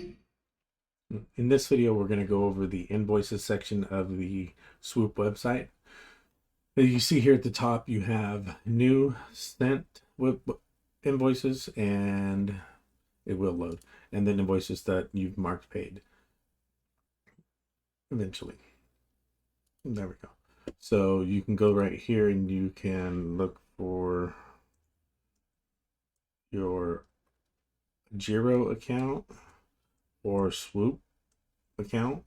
In this video, we're going to go over the invoices section of the Swoop website. As you see here at the top, you have new sent invoices, and it will load, and then invoices that you've marked paid eventually. There we go. So you can go right here and you can look for your Giro account or Swoop account.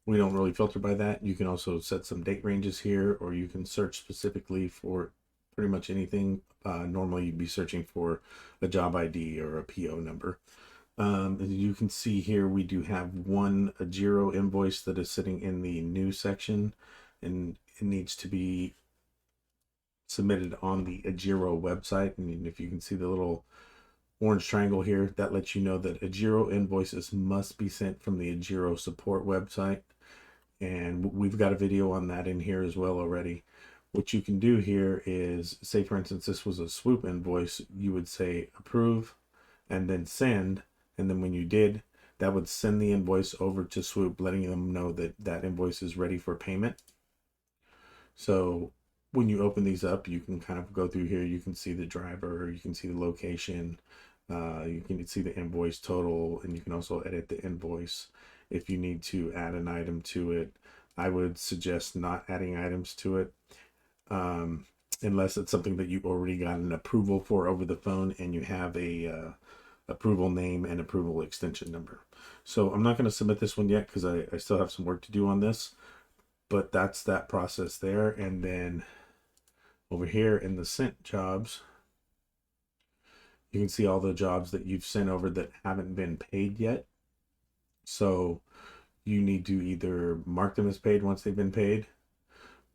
We don't really filter by that. You can also set some date ranges here, or you can search specifically for pretty much anything. Normally you'd be searching for a job ID or a PO number. As you can see here, we do have a Giro invoice that is sitting in the new section, and it needs to be submitted on the Giro website. And if you can see the little orange triangle here, that lets you know that Giro invoices must be sent from the Giro support website. And we've got a video on that in here as well already. What you can do here is, say for instance, this was a Swoop invoice, you would say approve and then send. And then when you did, that would send the invoice over to Swoop, letting them know that that invoice is ready for payment. So when you open these up, you can kind of go through here. You can see the driver, you can see the location, you can see the invoice total, and you can also edit the invoice if you need to add an item to it. I would suggest not adding items to it unless it's something that you've already got an approval for over the phone and you have a approval name and approval extension number. So I'm not going to submit this one yet because I still have some work to do on this, but that's that process there. And then over here in the sent jobs, you can see all the jobs that you've sent over that haven't been paid yet. So you need to either mark them as paid once they've been paid,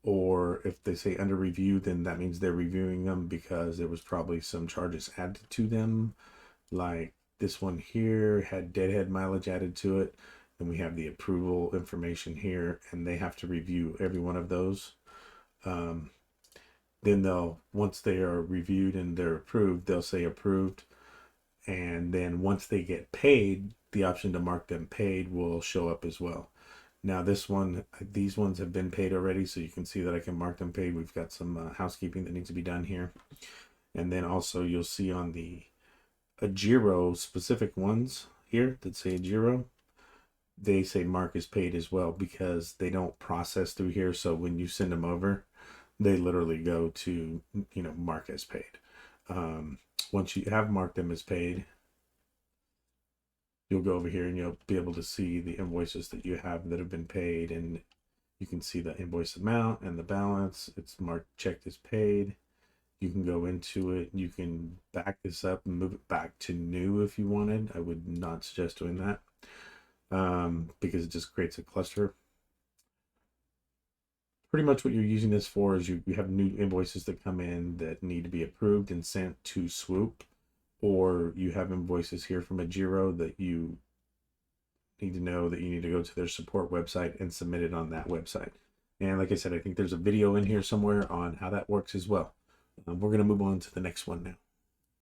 or if they say under review, then that means they're reviewing them because there was probably some charges added to them. Like this one here had deadhead mileage added to it, and we have the approval information here, and they have to review every one of those. Then once they are reviewed and they're approved, they'll say approved. And then once they get paid, the option to mark them paid will show up as well. Now these ones have been paid already, so you can see that I can mark them paid. We've got some housekeeping that needs to be done here. And then also you'll see on the Giro specific ones here that say Giro, they say mark as paid as well because they don't process through here. So when you send them over, they literally go to, mark as paid. Once you have marked them as paid, you'll go over here and you'll be able to see the invoices that you have that have been paid, and you can see the invoice amount and the balance. It's marked checked as paid. You can go into it. You can back this up and move it back to new if you wanted. I would not suggest doing that because it just creates a cluster. Pretty much what you're using this for is you have new invoices that come in that need to be approved and sent to Swoop, or you have invoices here from Giro that you need to know that you need to go to their support website and submit it on that website. And like I said, I think there's a video in here somewhere on how that works as well. We're going to move on to the next one now.